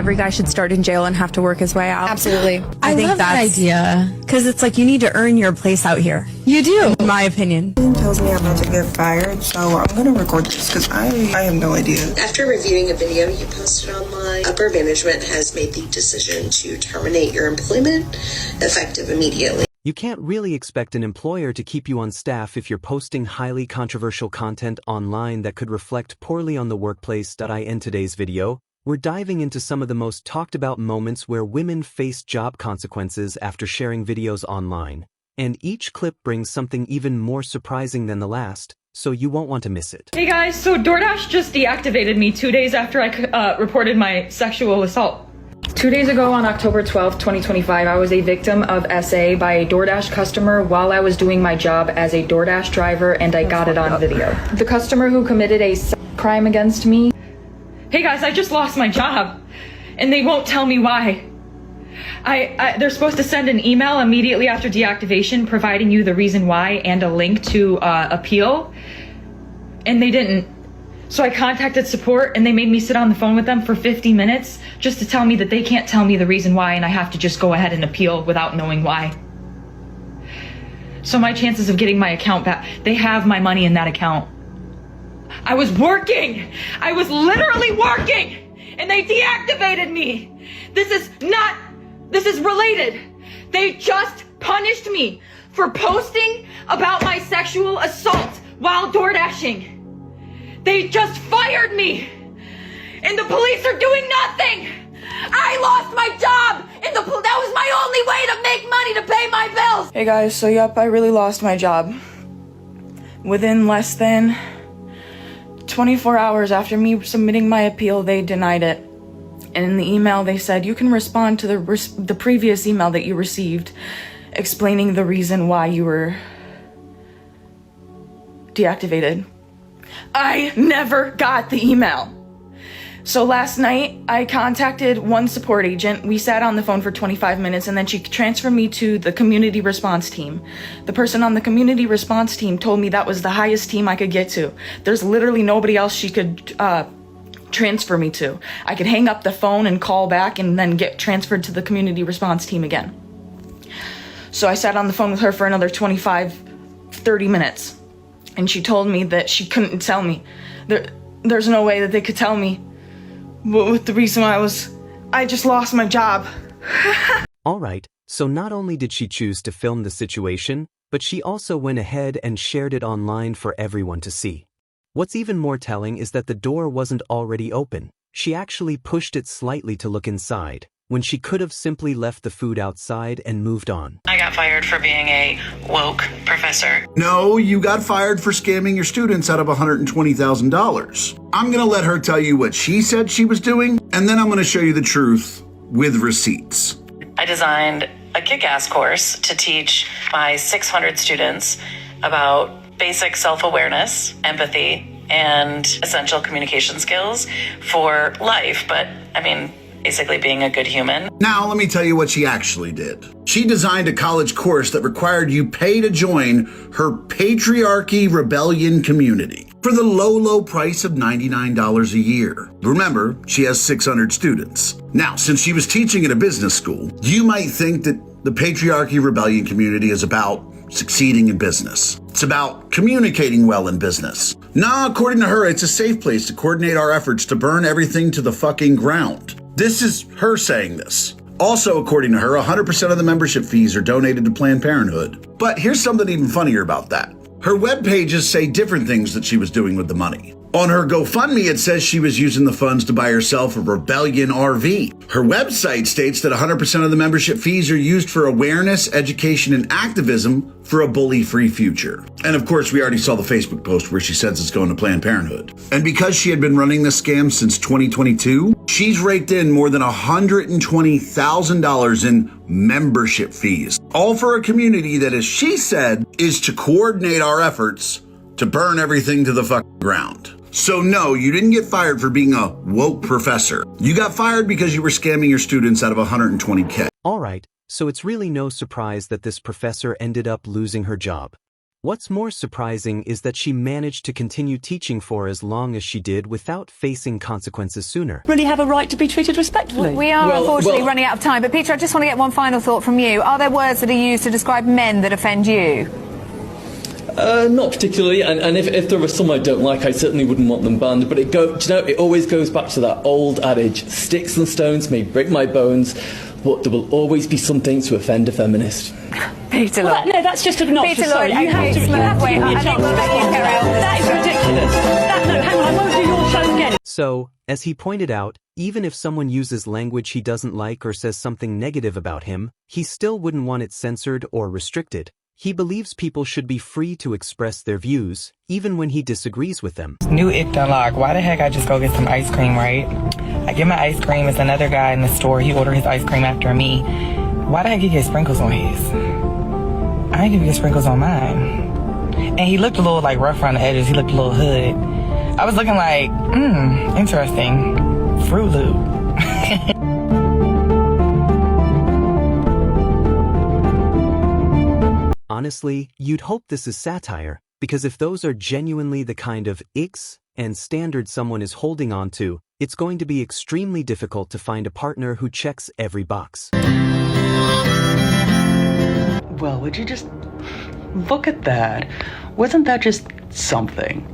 every guy should start in jail and have to work his way out. Absolutely. I think love that idea. Because it's like you need to earn your place out here. You do. In my opinion. Tells me I'm about to get fired, so I'm gonna record this because I have no idea. After reviewing a video you posted online, upper management has made the decision to terminate your employment effective immediately. You can't really expect an employer to keep you on staff if you're posting highly controversial content online that could reflect poorly on the workplace. In today's video, we're diving into some of the most talked about moments where women face job consequences after sharing videos online. And each clip brings something even more surprising than the last, so you won't want to miss it. Hey guys, so DoorDash just deactivated me 2 days after I reported my sexual assault. 2 days ago on October 12th, 2025, I was a victim of SA by a DoorDash customer while I was doing my job as a DoorDash driver, and I got it on video. The customer who committed a crime against me. Hey guys, I just lost my job, and they won't tell me why. They're supposed to send an email immediately after deactivation providing you the reason why and a link to appeal, and they didn't. So I contacted support and they made me sit on the phone with them for 50 minutes just to tell me that they can't tell me the reason why and I have to just go ahead and appeal without knowing why. So my chances of getting my account back, they have my money in that account. I was working! I was literally working! And they deactivated me! This is related. They just punished me for posting about my sexual assault while DoorDashing. They just fired me, and the police are doing nothing. I lost my job, and that was my only way to make money to pay my bills. Hey guys, so yep, I really lost my job. Within less than 24 hours after me submitting my appeal, they denied it. And in the email, they said, you can respond to the previous email that you received explaining the reason why you were deactivated. I never got the email. So last night, I contacted one support agent. We sat on the phone for 25 minutes, and then she transferred me to the community response team. The person on the community response team told me that was the highest team I could get to. There's literally nobody else she could transfer me to. I could hang up the phone and call back and then get transferred to the community response team again. So I sat on the phone with her for another 30 minutes. And she told me that she couldn't tell me. There's no way that they could tell me what the reason why I just lost my job. Alright, so not only did she choose to film the situation, but she also went ahead and shared it online for everyone to see. What's even more telling is that the door wasn't already open. She actually pushed it slightly to look inside, when she could have simply left the food outside and moved on. I got fired for being a woke professor. No, you got fired for scamming your students out of $120,000. I'm gonna let her tell you what she said she was doing, and then I'm gonna show you the truth with receipts. I designed a kick-ass course to teach my 600 students about basic self-awareness, empathy, and essential communication skills for life, but I mean, basically being a good human. Now, let me tell you what she actually did. She designed a college course that required you pay to join her patriarchy rebellion community for the low price of $99 a year. Remember, she has 600 students. Now, since she was teaching at a business school, you might think that the patriarchy rebellion community is about succeeding in business. It's about communicating well in business. Nah, according to her, it's a safe place to coordinate our efforts to burn everything to the fucking ground. This is her saying this. Also, according to her, 100% of the membership fees are donated to Planned Parenthood. But here's something even funnier about that. Her web pages say different things that she was doing with the money. On her GoFundMe, it says she was using the funds to buy herself a Rebellion RV. Her website states that 100% of the membership fees are used for awareness, education, and activism for a bully-free future. And of course, we already saw the Facebook post where she says it's going to Planned Parenthood. And because she had been running this scam since 2022, she's raked in more than $120,000 in membership fees, all for a community that, as she said, is to coordinate our efforts to burn everything to the fucking ground. So no, you didn't get fired for being a woke professor. You got fired because you were scamming your students out of $120K. Alright, so it's really no surprise that this professor ended up losing her job. What's more surprising is that she managed to continue teaching for as long as she did without facing consequences sooner. Really have a right to be treated respectfully. We are unfortunately running out of time, but Peter, I just want to get one final thought from you. Are there words that are used to describe men that offend you? Not particularly, and if there are some I don't like, I certainly wouldn't want them banned. But it always goes back to that old adage: sticks and stones may break my bones, but there will always be something to offend a feminist. Peter Well, no, that's just obnoxious. Peter Sorry, Lloyd, you have to give me a chance. That is ridiculous. No, hang on, I won't do your show again. So, as he pointed out, even if someone uses language he doesn't like or says something negative about him, he still wouldn't want it censored or restricted. He believes people should be free to express their views, even when he disagrees with them. New ick unlock. Why the heck I just go get some ice cream, right? I get my ice cream. It's another guy in the store. He ordered his ice cream after me. Why the heck he get sprinkles on his? I ain't gonna get sprinkles on mine. And he looked a little like rough around the edges. He looked a little hood. I was looking like, interesting. Fruit Loop. Honestly, you'd hope this is satire, because if those are genuinely the kind of icks and standards someone is holding on to, it's going to be extremely difficult to find a partner who checks every box. Well, would you just look at that? Wasn't that just something?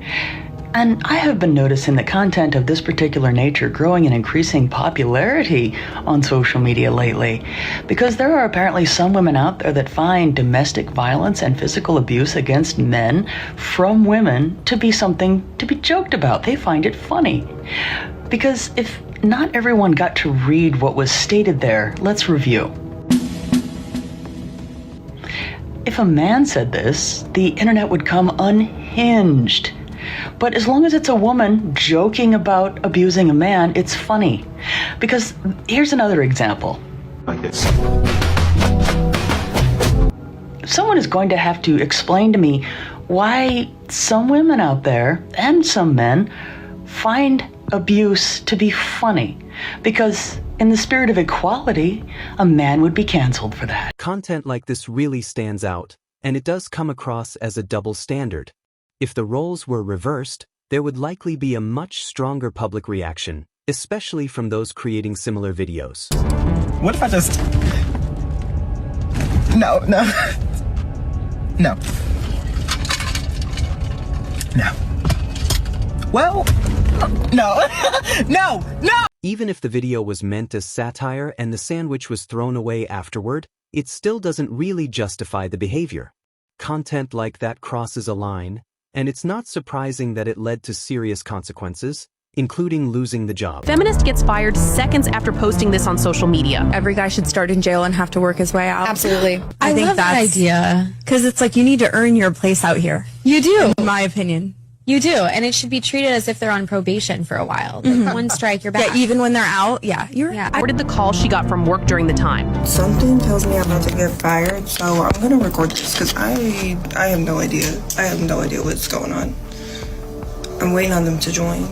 And I have been noticing the content of this particular nature growing in increasing popularity on social media lately, because there are apparently some women out there that find domestic violence and physical abuse against men from women to be something to be joked about. They find it funny. Because if not everyone got to read what was stated there, let's review. If a man said this, the internet would come unhinged. But as long as it's a woman joking about abusing a man, it's funny. Because here's another example. Like this. Someone is going to have to explain to me why some women out there, and some men, find abuse to be funny. Because in the spirit of equality, a man would be canceled for that. Content like this really stands out, and it does come across as a double standard. If the roles were reversed, there would likely be a much stronger public reaction, especially from those creating similar videos. What if I just... No. Well, no. Even if the video was meant as satire and the sandwich was thrown away afterward, it still doesn't really justify the behavior. Content like that crosses a line, and it's not surprising that it led to serious consequences, including losing the job. Feminist gets fired seconds after posting this on social media. Every guy should start in jail and have to work his way out. Absolutely. I think love that idea. Because it's like you need to earn your place out here. You do. In my opinion. You do, and it should be treated as if they're on probation for a while. Like one strike, you're back. Yeah, even when they're out, you're... Reported the call she got from work during the time. Something tells me I'm about to get fired, so I'm gonna record this because I have no idea. I have no idea what's going on. I'm waiting on them to join.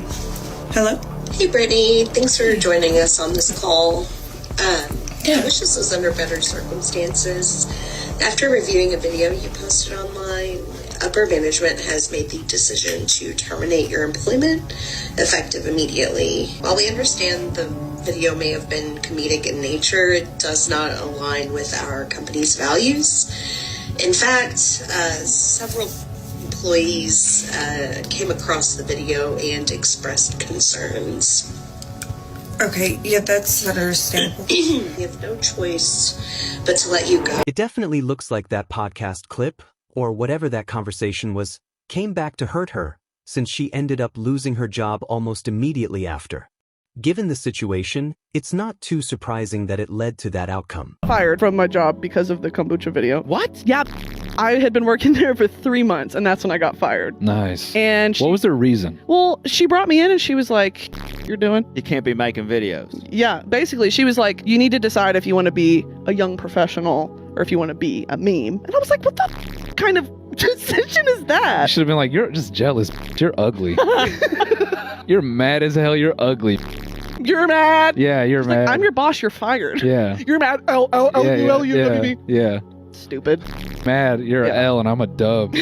Hello? Hey, Brittany. Thanks for joining us on this call. I wish this was under better circumstances. After reviewing a video you posted online, upper management has made the decision to terminate your employment effective immediately. While we understand the video may have been comedic in nature, it does not align with our company's values. In fact, several employees came across the video and expressed concerns. Okay, yeah, that's understandable. We have no choice but to let you go. It definitely looks like that podcast clip, or whatever that conversation was, came back to hurt her, since she ended up losing her job almost immediately after. Given the situation, it's not too surprising that it led to that outcome. Fired from my job because of the kombucha video. What? Yeah. I had been working there for 3 months, and that's when I got fired. Nice. And what was their reason? Well, she brought me in and she was like, you're doing? You can't be making videos. Yeah, basically, she was like, you need to decide if you want to be a young professional or if you want to be a meme. And I was like, what the kind of decision is that? You should have been like, you're just jealous. You're ugly. You're mad as hell. You're ugly. You're mad. Yeah, you're mad. Like, I'm your boss. You're fired. Yeah. You're mad. L-L-L-U-L-U-W-D. Yeah. stupid. Mad, you're a L and I'm a dub.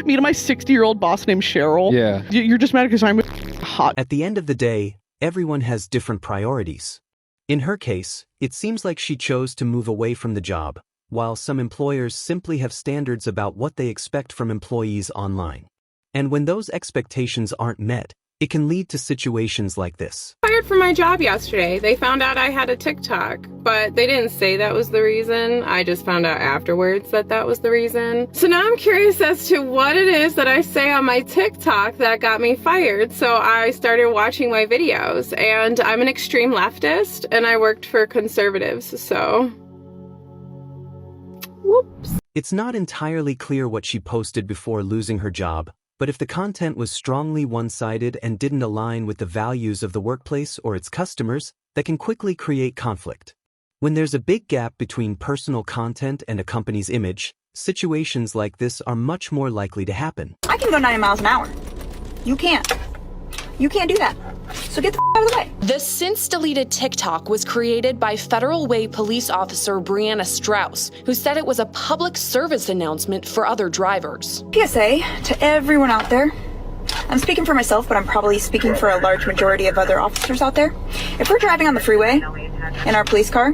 Meet my 60-year-old boss named Cheryl. Yeah. You're just mad because I'm hot. At the end of the day, everyone has different priorities. In her case, it seems like she chose to move away from the job, while some employers simply have standards about what they expect from employees online. And when those expectations aren't met, it can lead to situations like this. Fired from my job yesterday. They found out I had a TikTok, but they didn't say that was the reason. I just found out afterwards that that was the reason. So now I'm curious as to what it is that I say on my TikTok that got me fired. So I started watching my videos, and I'm an extreme leftist and I worked for conservatives, so whoops. It's not entirely clear what she posted before losing her job, but if the content was strongly one-sided and didn't align with the values of the workplace or its customers, that can quickly create conflict. When there's a big gap between personal content and a company's image, situations like this are much more likely to happen. I can go 90 miles an hour. You can't. You can't do that. So get the out of the way. The since-deleted TikTok was created by Federal Way police officer Brianna Strauss, who said it was a public service announcement for other drivers. PSA to everyone out there. I'm speaking for myself, but I'm probably speaking for a large majority of other officers out there. If we're driving on the freeway in our police car,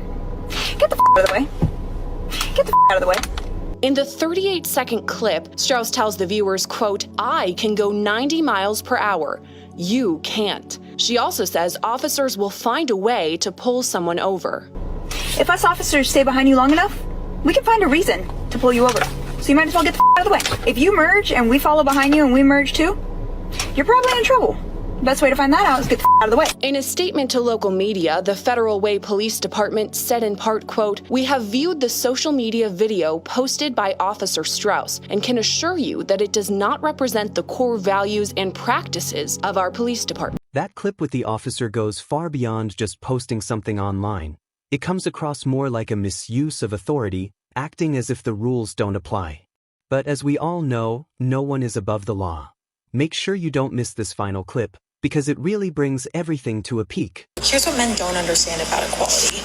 get the out of the way. Get the out of the way. In the 38-second clip, Strauss tells the viewers, quote, "I can go 90 miles per hour. You can't." She also says officers will find a way to pull someone over. If us officers stay behind you long enough, we can find a reason to pull you over. So you might as well get the out of the way. If you merge and we follow behind you and we merge too, you're probably in trouble. The best way to find that out is get the out of the way. In a statement to local media, the Federal Way Police Department said in part, quote, "We have viewed the social media video posted by Officer Strauss and can assure you that it does not represent the core values and practices of our police department." That clip with the officer goes far beyond just posting something online. It comes across more like a misuse of authority, acting as if the rules don't apply. But as we all know, no one is above the law. Make sure you don't miss this final clip, because it really brings everything to a peak. Here's what men don't understand about equality.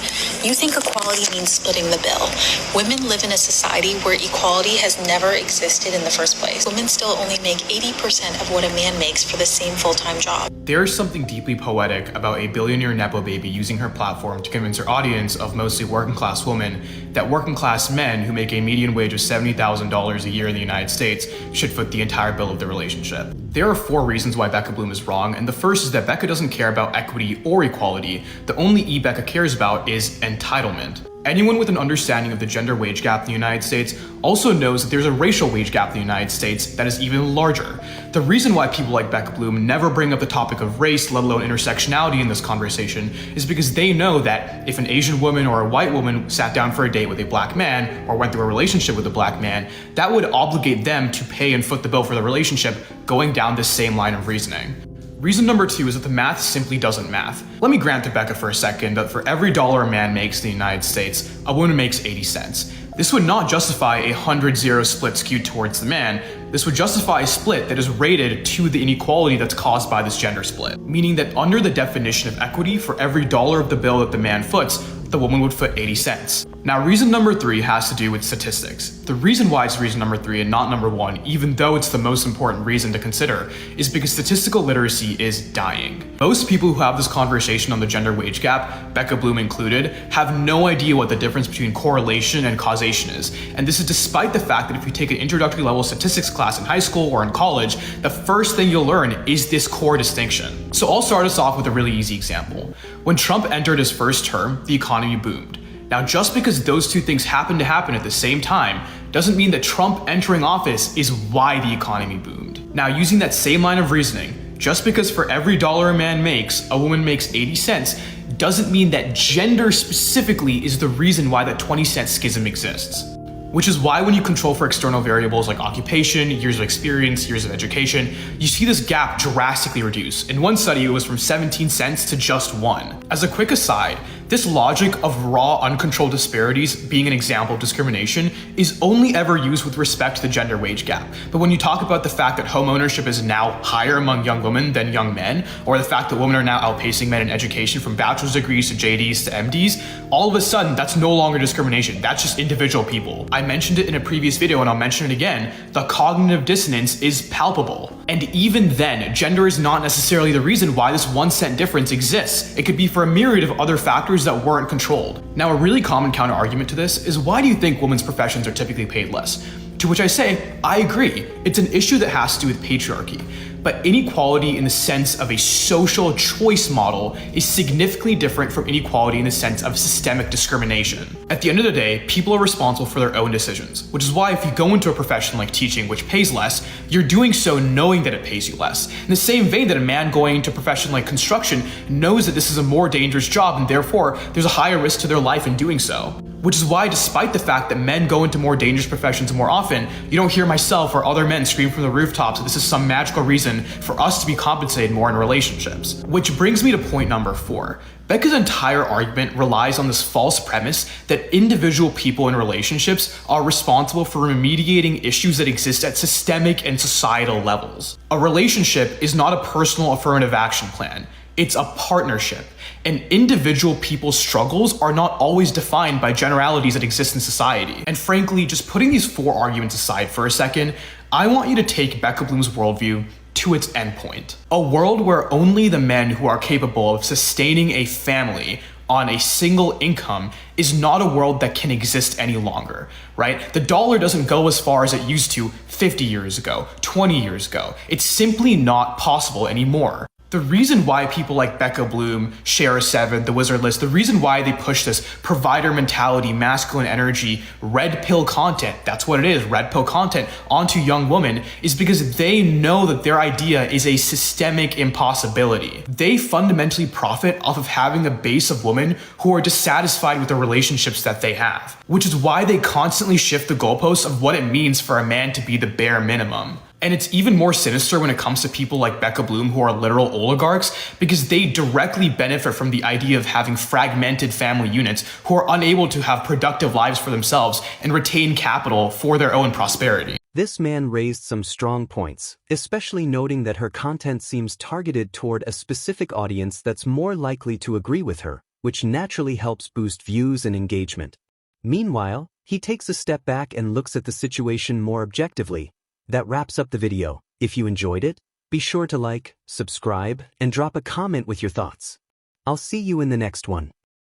You think equality means splitting the bill. Women live in a society where equality has never existed in the first place. Women still only make 80% of what a man makes for the same full-time job. There is something deeply poetic about a billionaire Nepo baby using her platform to convince her audience of mostly working-class women that working-class men who make a median wage of $70,000 a year in the United States should foot the entire bill of the relationship. There are 4 reasons why Becca Bloom is wrong, and the first is that Becca doesn't care about equity or equality. The only E Becca cares about is entitlement. Anyone with an understanding of the gender wage gap in the United States also knows that there's a racial wage gap in the United States that is even larger. The reason why people like Becca Bloom never bring up the topic of race, let alone intersectionality in this conversation, is because they know that if an Asian woman or a white woman sat down for a date with a black man or went through a relationship with a black man, that would obligate them to pay and foot the bill for the relationship, going down this same line of reasoning. Reason number 2 is that the math simply doesn't math. Let me grant to Becca for a second that for every dollar a man makes in the United States, a woman makes 80 cents. This would not justify a 100-0 split skewed towards the man. This would justify a split that is rated to the inequality that's caused by this gender split. Meaning that under the definition of equity, for every dollar of the bill that the man foots, the woman would foot 80 cents. Now, reason number 3 has to do with statistics. The reason why it's reason number 3 and not number 1, even though it's the most important reason to consider, is because statistical literacy is dying. Most people who have this conversation on the gender wage gap, Becca Bloom included, have no idea what the difference between correlation and causation is. And this is despite the fact that if you take an introductory level statistics class in high school or in college, the first thing you'll learn is this core distinction. So I'll start us off with a really easy example. When Trump entered his first term, the economy boomed. Now, just because those two things happen to happen at the same time doesn't mean that Trump entering office is why the economy boomed. Now, using that same line of reasoning, just because for every dollar a man makes, a woman makes 80 cents, doesn't mean that gender specifically is the reason why that 20-cent schism exists. Which is why when you control for external variables like occupation, years of experience, years of education, you see this gap drastically reduce. In one study, it was from 17 cents to just 1. As a quick aside, This logic of raw, uncontrolled disparities being an example of discrimination is only ever used with respect to the gender wage gap. But when you talk about the fact that home ownership is now higher among young women than young men, or the fact that women are now outpacing men in education from bachelor's degrees to JDs to MDs, all of a sudden that's no longer discrimination. That's just individual people. I mentioned it in a previous video and I'll mention it again. The cognitive dissonance is palpable. And even then, gender is not necessarily the reason why this 1 cent difference exists. It could be for a myriad of other factors that weren't controlled. Now, a really common counter argument to this is, why do you think women's professions are typically paid less? To which I say, I agree. It's an issue that has to do with patriarchy. But inequality in the sense of a social choice model is significantly different from inequality in the sense of systemic discrimination. At the end of the day, people are responsible for their own decisions, which is why if you go into a profession like teaching, which pays less, you're doing so knowing that it pays you less. In the same vein that a man going into a profession like construction knows that this is a more dangerous job and therefore there's a higher risk to their life in doing so. Which is why, despite the fact that men go into more dangerous professions more often, you don't hear myself or other men scream from the rooftops that this is some magical reason for us to be compensated more in relationships. Which brings me to point number 4. Becca's entire argument relies on this false premise that individual people in relationships are responsible for remediating issues that exist at systemic and societal levels. A relationship is not a personal affirmative action plan. It's a partnership. And individual people's struggles are not always defined by generalities that exist in society. And frankly, just putting these 4 arguments aside for a second, I want you to take Becca Bloom's worldview to its endpoint. A world where only the men who are capable of sustaining a family on a single income is not a world that can exist any longer, right? The dollar doesn't go as far as it used to 50 years ago, 20 years ago. It's simply not possible anymore. The reason why people like Becca Bloom, Share7, The Wizard List, the reason why they push this provider mentality, masculine energy, red pill content, that's what it is, red pill content, onto young women, is because they know that their idea is a systemic impossibility. They fundamentally profit off of having a base of women who are dissatisfied with the relationships that they have, which is why they constantly shift the goalposts of what it means for a man to be the bare minimum. And it's even more sinister when it comes to people like Becca Bloom, who are literal oligarchs, because they directly benefit from the idea of having fragmented family units who are unable to have productive lives for themselves and retain capital for their own prosperity. This man raised some strong points, especially noting that her content seems targeted toward a specific audience that's more likely to agree with her, which naturally helps boost views and engagement. Meanwhile, he takes a step back and looks at the situation more objectively. That wraps up the video. If you enjoyed it, be sure to like, subscribe, and drop a comment with your thoughts. I'll see you in the next one.